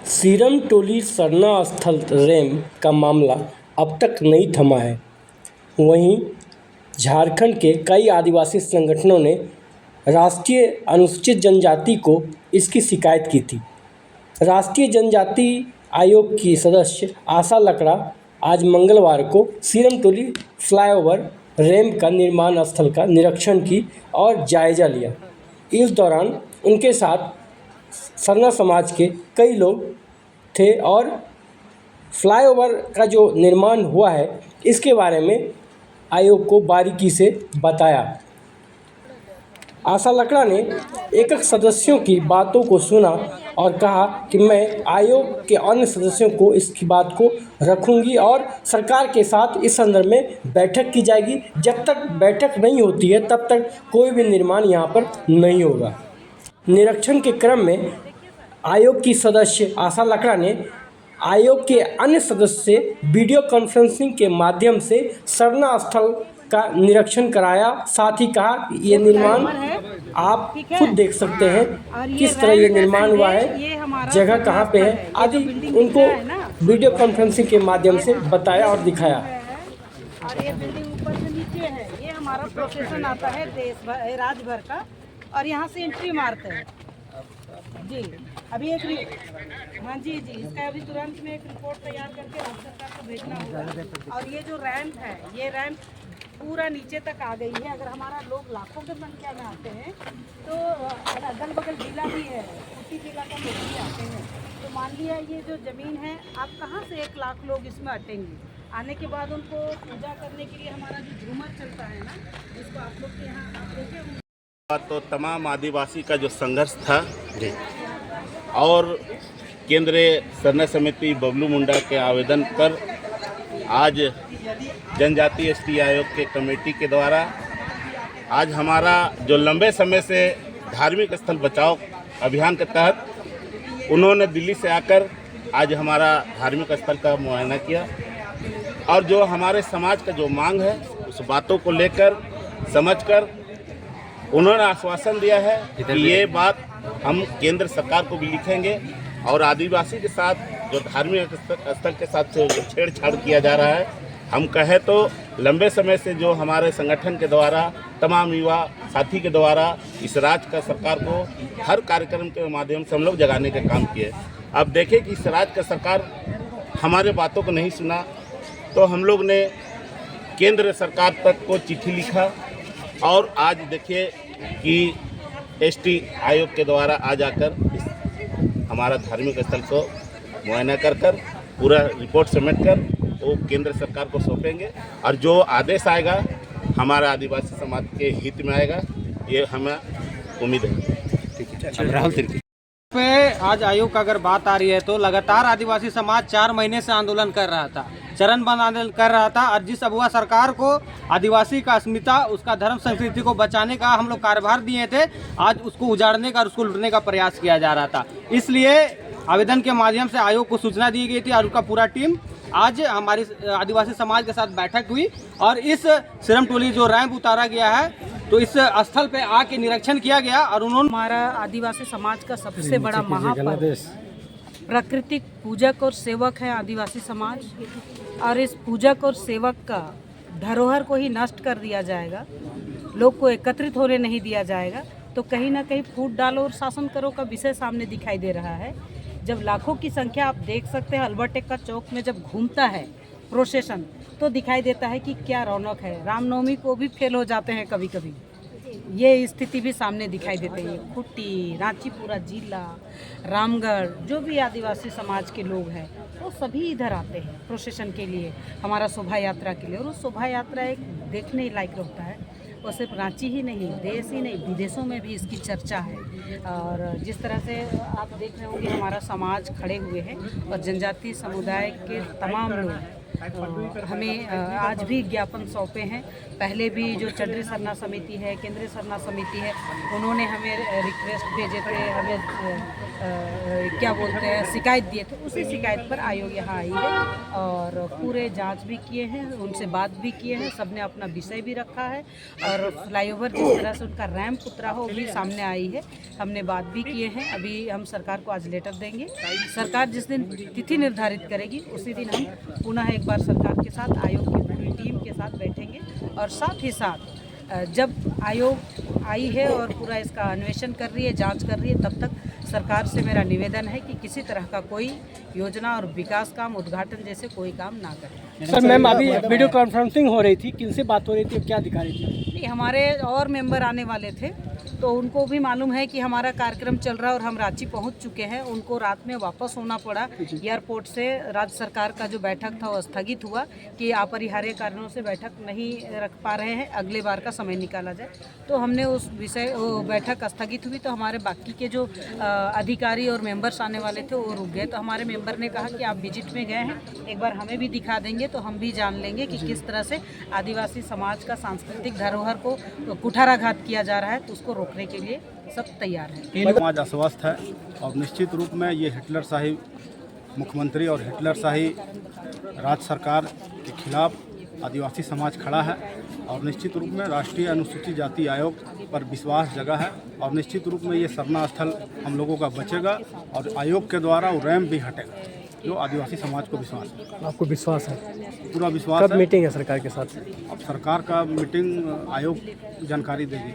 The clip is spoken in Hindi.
सीरम टोली सरना स्थल रेम का मामला अब तक नहीं थमा है। वहीं झारखंड के कई आदिवासी संगठनों ने राष्ट्रीय अनुसूचित जनजाति को इसकी शिकायत की थी। राष्ट्रीय जनजाति आयोग की सदस्य आशा लकड़ा आज मंगलवार को सीरम टोली फ्लाईओवर रेम का निर्माण स्थल का निरीक्षण की और जायजा लिया। इस दौरान उनके साथ सरना समाज के कई लोग थे और फ्लाईओवर का जो निर्माण हुआ है इसके बारे में आयोग को बारीकी से बताया। आशा लकड़ा ने एकक सदस्यों की बातों को सुना और कहा कि मैं आयोग के अन्य सदस्यों को इसकी बात को रखूंगी और सरकार के साथ इस संदर्भ में बैठक की जाएगी। जब तक बैठक नहीं होती है तब तक कोई भी निर्माण यहाँ पर नहीं होगा। निरीक्षण के क्रम में आयोग की सदस्य आशा लकड़ा ने आयोग के अन्य सदस्य से वीडियो कॉन्फ्रेंसिंग के माध्यम से सरना स्थल का निरीक्षण कराया। साथ ही कहा ये निर्माण आप खुद देख सकते हैं किस तरह ये निर्माण हुआ है, जगह कहाँ पे है आदि उनको वीडियो कॉन्फ्रेंसिंग के माध्यम से बताया और दिखाया। और ये बिल्डिंग ऊपर से नीचे है, ये हमारा प्रोसेशन आता है देश भर राज्य भर का और यहाँ से एंट्री मारते हैं जी। अभी हाँ जी, इसका अभी तुरंत में एक रिपोर्ट तैयार करके राज्य सरकार को भेजना होगा। और ये जो रैंप है, ये रैंप पूरा नीचे तक आ गई है। अगर हमारा लोग लाखों की संख्या में आते हैं तो अगल बगल जिला भी है, उसी जिला का लोग भी आते हैं। तो मान लिया ये जो ज़मीन है, आप कहाँ से 1 लाख लोग इसमें अटेंगे। आने के बाद उनको पूजा करने के लिए हमारा जो झूमर चलता है ना, जिसको आप लोग के यहाँ आप देखे तो तमाम आदिवासी का जो संघर्ष था और केंद्रीय सरना समिति बबलू मुंडा के आवेदन पर आज जनजातीय एसटी आयोग के कमेटी के द्वारा आज हमारा जो लंबे समय से धार्मिक स्थल बचाओ अभियान के तहत उन्होंने दिल्ली से आकर आज हमारा धार्मिक स्थल का मुआयना किया और जो हमारे समाज का जो मांग है उस बातों को लेकर समझकर उन्होंने आश्वासन दिया है कि ये बात हम केंद्र सरकार को भी लिखेंगे और आदिवासी के साथ जो धार्मिक स्थल के साथ जो छेड़छाड़ किया जा रहा है, हम कहें तो लंबे समय से जो हमारे संगठन के द्वारा तमाम युवा साथी के द्वारा इस राज्य का सरकार को हर कार्यक्रम के माध्यम से हम लोग जगाने का काम किए। अब देखें कि इस राज्य का सरकार हमारे बातों को नहीं सुना तो हम लोग ने केंद्र सरकार तक को चिट्ठी लिखा और आज देखिए कि एसटी आयोग के द्वारा आज आकर हमारा धार्मिक स्थल को मुआयना कर पूरा रिपोर्ट सबमिट कर वो केंद्र सरकार को सौंपेंगे और जो आदेश आएगा हमारा आदिवासी समाज के हित में आएगा, ये हमें उम्मीद है। ठीक है। राहुल पे आज आयोग का अगर बात आ रही है तो लगातार आदिवासी समाज 4 महीने से आंदोलन कर रहा था, चरणबद्ध आंदोलन कर रहा था और जिस अगुआ सरकार को आदिवासी का अस्मिता, उसका धर्म संस्कृति को बचाने का हम लोग कार्यभार दिए थे, आज उसको उजाड़ने का और उसको लूटने का प्रयास किया जा रहा था। इसलिए आवेदन के माध्यम से आयोग को सूचना दी गई थी और उसका पूरा टीम आज हमारी आदिवासी समाज के साथ बैठक हुई और इस सीरम टोली जो रैंप उतारा गया है तो इस स्थल पे आके निरीक्षण किया गया और उन्होंने हमारा आदिवासी समाज का सबसे बड़ा महापर्व प्राकृतिक पूजक और सेवक है आदिवासी समाज और इस पूजक और सेवक का धरोहर को ही नष्ट कर दिया जाएगा, लोग को एकत्रित होने नहीं दिया जाएगा तो कहीं ना कहीं फूट डालो और शासन करो का विषय सामने दिखाई दे रहा है। जब लाखों की संख्या आप देख सकते हैं अल्बर्ट का चौक में जब घूमता है प्रोसेशन तो दिखाई देता है कि क्या रौनक है। रामनवमी को भी फेल हो जाते हैं कभी कभी, ये स्थिति भी सामने दिखाई देती है। खुट्टी, रांची पूरा जिला, रामगढ़ जो भी आदिवासी समाज के लोग हैं वो सभी इधर आते हैं प्रोसेशन के लिए, हमारा शोभा यात्रा के लिए। और उस शोभा यात्रा एक देखने लायक होता है। वो सिर्फ रांची ही नहीं, देश ही नहीं, विदेशों में भी इसकी चर्चा है। और जिस तरह से आप देख रहे होंगे हमारा समाज खड़े हुए हैं और जनजातीय समुदाय के तमाम लोग हमें आज भी ज्ञापन सौंपे हैं। पहले भी जो चड्री सरना समिति है, केंद्रीय सरना समिति है, उन्होंने हमें रिक्वेस्ट भेजे थे, हमें क्या बोलते हैं शिकायत दिए थे, उसी शिकायत पर आयोग यहाँ आई है और पूरे जांच भी किए हैं, उनसे बात भी किए हैं, सबने अपना विषय भी रखा है और फ्लाईओवर जिस तरह से उनका रैंप उतरा हो वो भी सामने आई है, हमने बात भी किए हैं। अभी हम सरकार को आज लेटर देंगे, सरकार जिस दिन तिथि निर्धारित करेगी उसी दिन हम पुनः एक बार सरकार के साथ आयोग की पूरी टीम के साथ बैठेंगे और साथ ही साथ जब आयोग आई है और पूरा इसका अन्वेषण कर रही है, जांच कर रही है, तब तक सरकार से मेरा निवेदन है कि किसी तरह का कोई योजना और विकास काम, उद्घाटन जैसे कोई काम ना करें। सर मैम अभी वीडियो कॉन्फ्रेंसिंग हो रही थी, किनसे बात हो रही थी, क्या दिखा रही थी? नहीं, हमारे और मेंबर आने वाले थे तो उनको भी मालूम है कि हमारा कार्यक्रम चल रहा है और हम रांची पहुंच चुके हैं। उनको रात में वापस होना पड़ा एयरपोर्ट से। राज्य सरकार का जो बैठक था वो स्थगित हुआ कि अपरिहार्य कारणों से बैठक नहीं रख पा रहे हैं, अगले बार का समय निकाला जाए। तो हमने उस विषय बैठक स्थगित हुई तो हमारे बाकी के जो अधिकारी और मेंबर्स आने वाले थे वो रुक गए। तो हमारे मेंबर ने कहा कि आप विजिट में गए हैं, एक बार हमें भी दिखा देंगे तो हम भी जान लेंगे कि किस तरह से आदिवासी समाज का सांस्कृतिक धरोहर को कुठाराघात किया जा रहा है, तो उसको रोकने के लिए सब तैयार हैं। समाज अस्वस्थ है और निश्चित रूप में ये हिटलरशाही मुख्यमंत्री और हिटलरशाही राज्य सरकार के खिलाफ आदिवासी समाज खड़ा है और निश्चित रूप में राष्ट्रीय अनुसूचित जाति आयोग पर विश्वास जगा है और निश्चित रूप में ये सरना स्थल हम लोगों का बचेगा और आयोग के द्वारा वो रैंप भी हटेगा, जो आदिवासी समाज को विश्वास है। आपको विश्वास है? पूरा विश्वास कब है। मीटिंग है सरकार के साथ? अब सरकार का मीटिंग आयोग जानकारी देगी।